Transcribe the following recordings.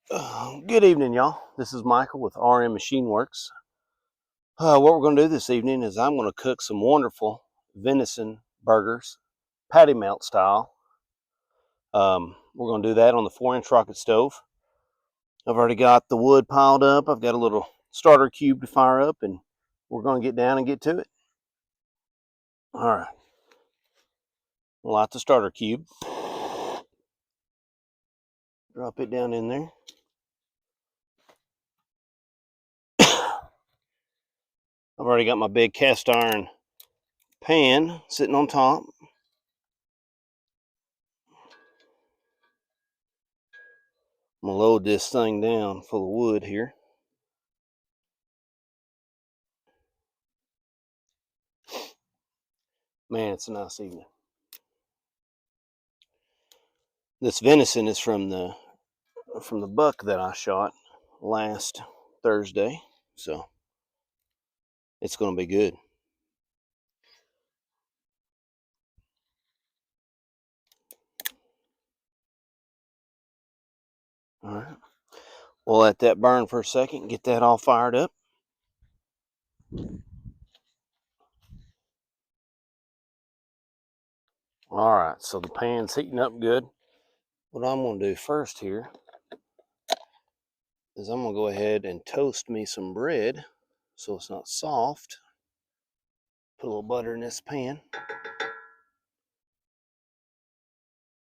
Good evening, y'all. This is Michael with RM Machine Works. What we're going to do this evening is I'm going to cook some wonderful venison burgers, patty melt style. We're going to do that on the 4-inch rocket stove. I've already got the wood piled up. I've got a little starter cube to fire up, and we're going to get down and get to it. All right. Light the starter cube. Drop it down in there. I've already got my big cast iron pan sitting on top. I'm going to load this thing down full of wood here. Man, it's a nice evening. This venison is from the buck that I shot last Thursday, so it's going to be good. All right, we'll let that burn for a second, get that all fired up. All right, so the pan's heating up good. What I'm going to do first here is I'm going to go ahead and toast me some bread so it's not soft. Put a little butter in this pan.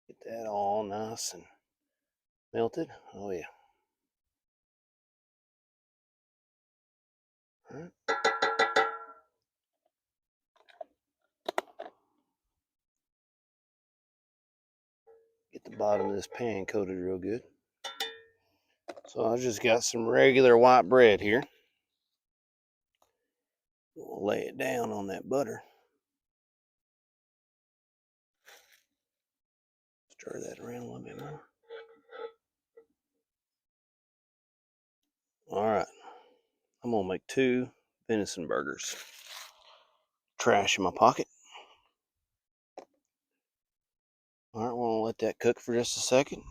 Get that all nice and melted. Oh yeah. All right. Get the bottom of this pan coated real good. So I just got some regular white bread here. We'll lay it down on that butter. Stir that around a little bit more. All right, I'm gonna make 2 venison burgers. Trash in my pocket. All right, we're gonna let that cook for just a second.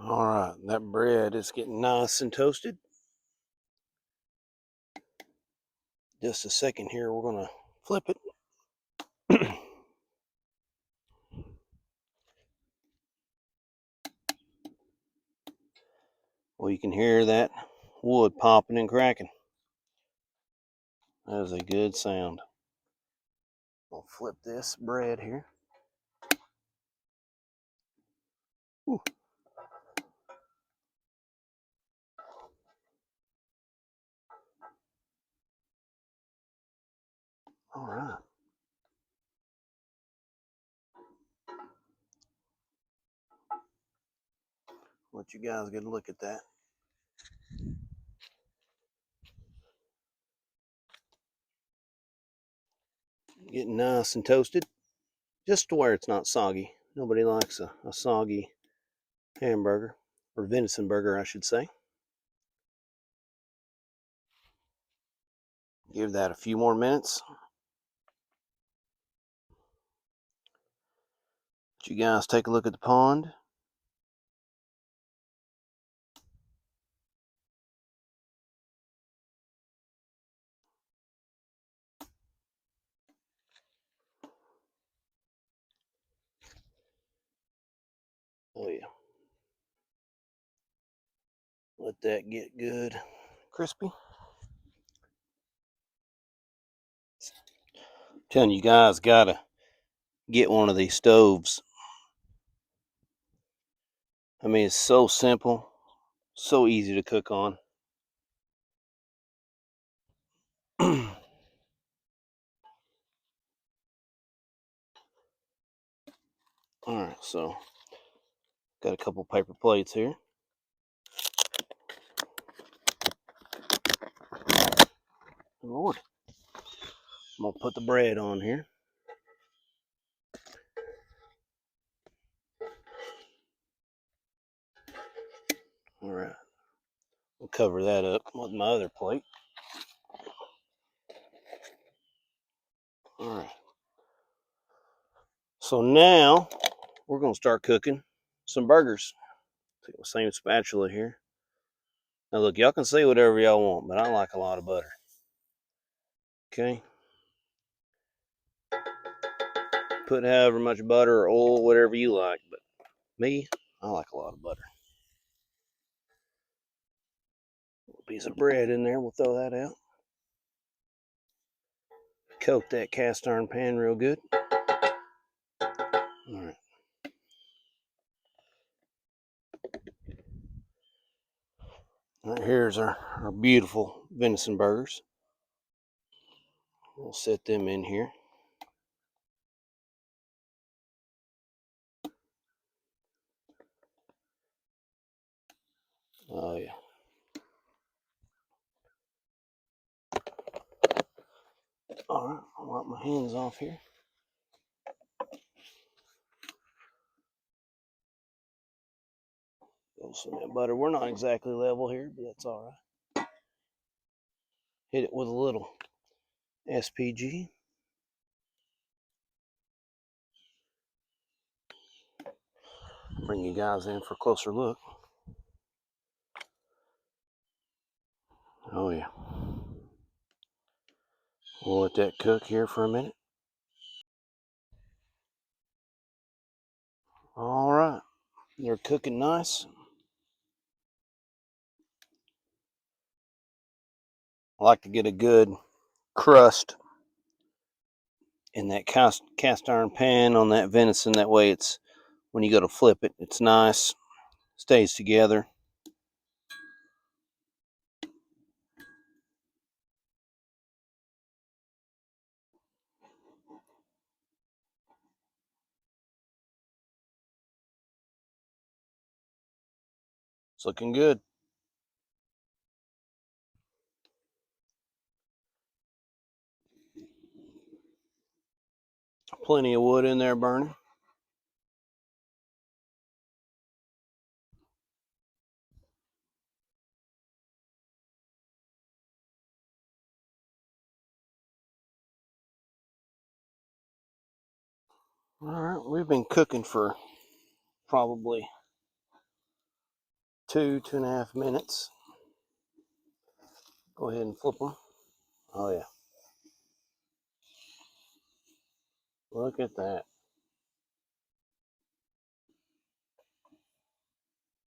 All right, that bread is getting nice and toasted. Just a second here, we're gonna flip it. Well, you can hear that wood popping and cracking. That is a good sound. I'll flip this bread here. Ooh. All right. Let you guys get a look at that. Getting nice and toasted, just to where it's not soggy. Nobody likes a soggy hamburger, or venison burger, I should say. Give that a few more minutes. Let you guys take a look at the pond. Oh yeah. Let that get good crispy. I'm telling you guys, gotta get one of these stoves. I mean, it's so simple, so easy to cook on. All right, so got a couple paper plates here. Lord, I'm gonna put the bread on here. All right, we'll cover that up with my other plate. All right. So now we're going to start cooking some burgers. Take the same spatula here. Now look, y'all can say whatever y'all want, but I like a lot of butter. Okay. Put however much butter or oil, whatever you like, but me, I like a lot of butter. A little piece of bread in there, we'll throw that out. Coat that cast iron pan real good. All right. All right, here's our beautiful venison burgers. We'll set them in here. Oh yeah. All right, I'll wipe my hands off here. Go some of that butter. We're not exactly level here, but that's all right. Hit it with a little SPG. Bring you guys in for a closer look. Oh yeah. We'll let that cook here for a minute. All right. They're cooking nice. I like to get a good crust in that cast iron pan on that venison. That way it's, when you go to flip it, it's nice, stays together. It's looking good. Plenty of wood in there burning. All right, we've been cooking for probably 2.5 minutes. Go ahead and flip them. Oh yeah. Look at that.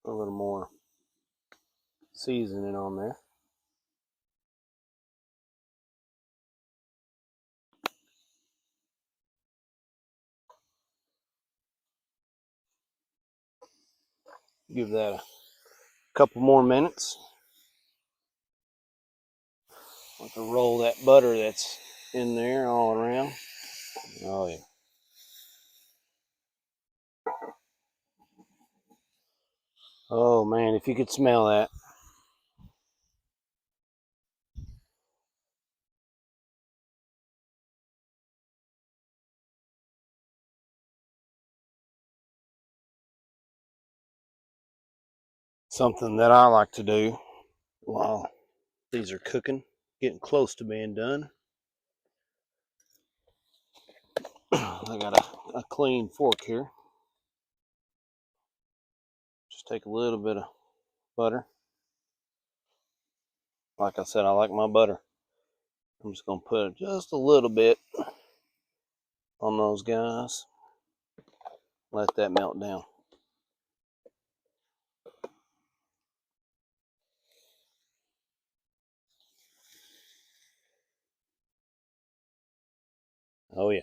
A little more seasoning on there. Give that a couple more minutes. Want to roll that butter that's in there all around. Oh yeah. Oh man, if you could smell that. Something that I like to do while these are cooking, getting close to being done. I got a clean fork here. Just take a little bit of butter. Like I said, I like my butter. I'm just going to put just a little bit on those guys. Let that melt down. Oh yeah.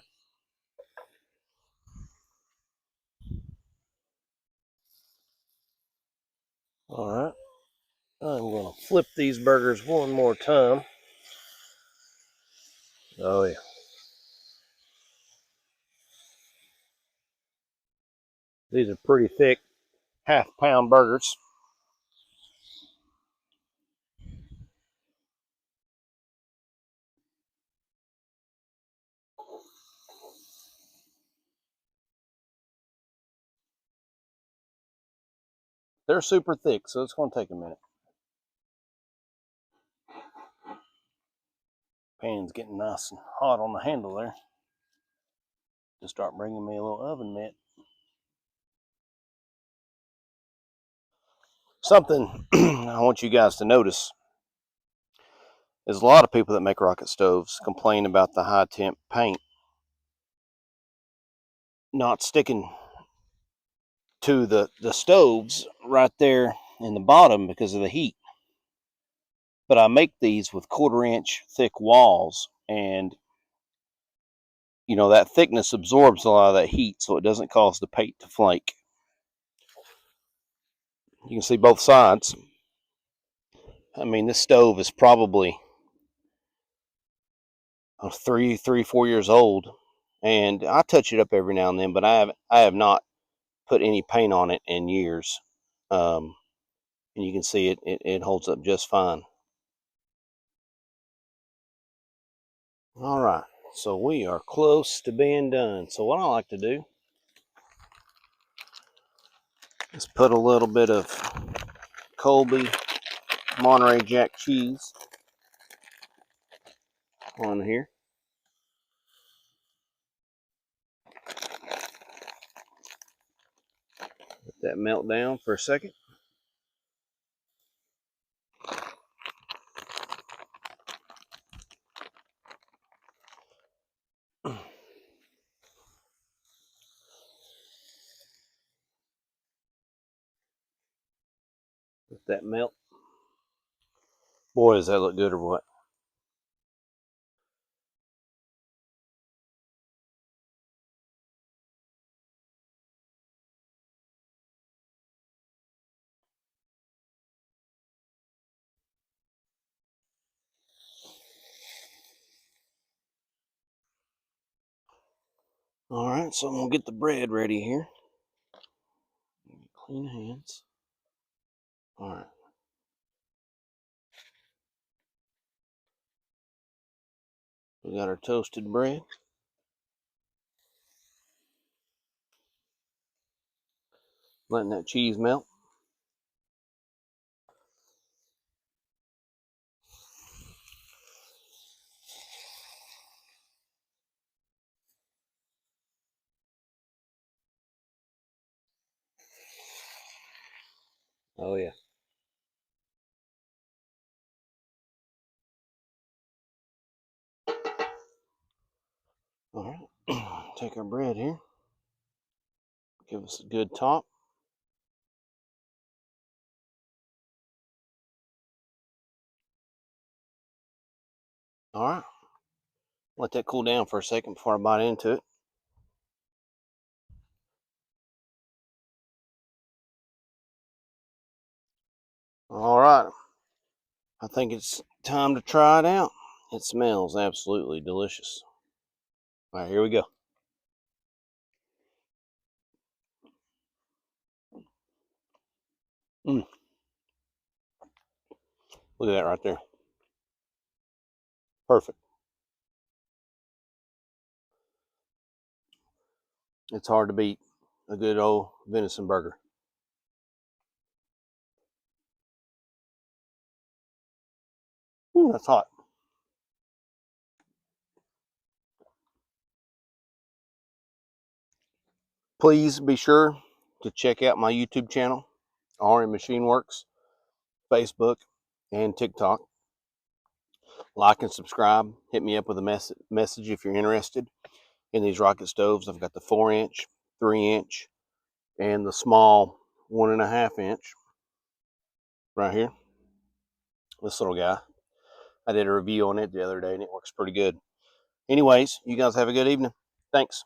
All right. I'm going to flip these burgers one more time. Oh yeah. These are pretty thick, half-pound burgers. They're super thick, so it's going to take a minute. Pan's getting nice and hot on the handle there. to start bringing me a little oven mitt. Something I want you guys to notice is a lot of people that make rocket stoves complain about the high temp paint not sticking to the stoves right there in the bottom because of the heat. But I make these with 1/4 inch thick walls, and you know that thickness absorbs a lot of that heat, so it doesn't cause the paint to flake. You can see both sides. I mean, this stove is probably 4 years old, and I touch it up every now and then, but I have not put any paint on it in years. And you can see it holds up just fine. All right, so we are close to being done. So what I like to do is put a little bit of Colby Monterey Jack cheese on here. Let that melt down for a second. Let that melt. Boy, does that look good or what? All right, so I'm gonna get the bread ready here. Clean hands. All right. We got our toasted bread. Letting that cheese melt. Oh yeah. All right. Take our bread here. Give us a good top. All right. Let that cool down for a second before I bite into it. All right. I think it's time to try it out. It smells absolutely delicious. All right, here we go. Mm, look at that right there. Perfect. It's hard to beat a good old venison burger. Ooh, that's hot. Please be sure to check out my YouTube channel, RM Machine Works, Facebook, and TikTok. Like and subscribe. Hit me up with a message if you're interested in these rocket stoves. I've got the 4-inch, 3-inch, and the small 1.5-inch right here. This little guy. I did a review on it the other day and it works pretty good. Anyways, you guys have a good evening. Thanks.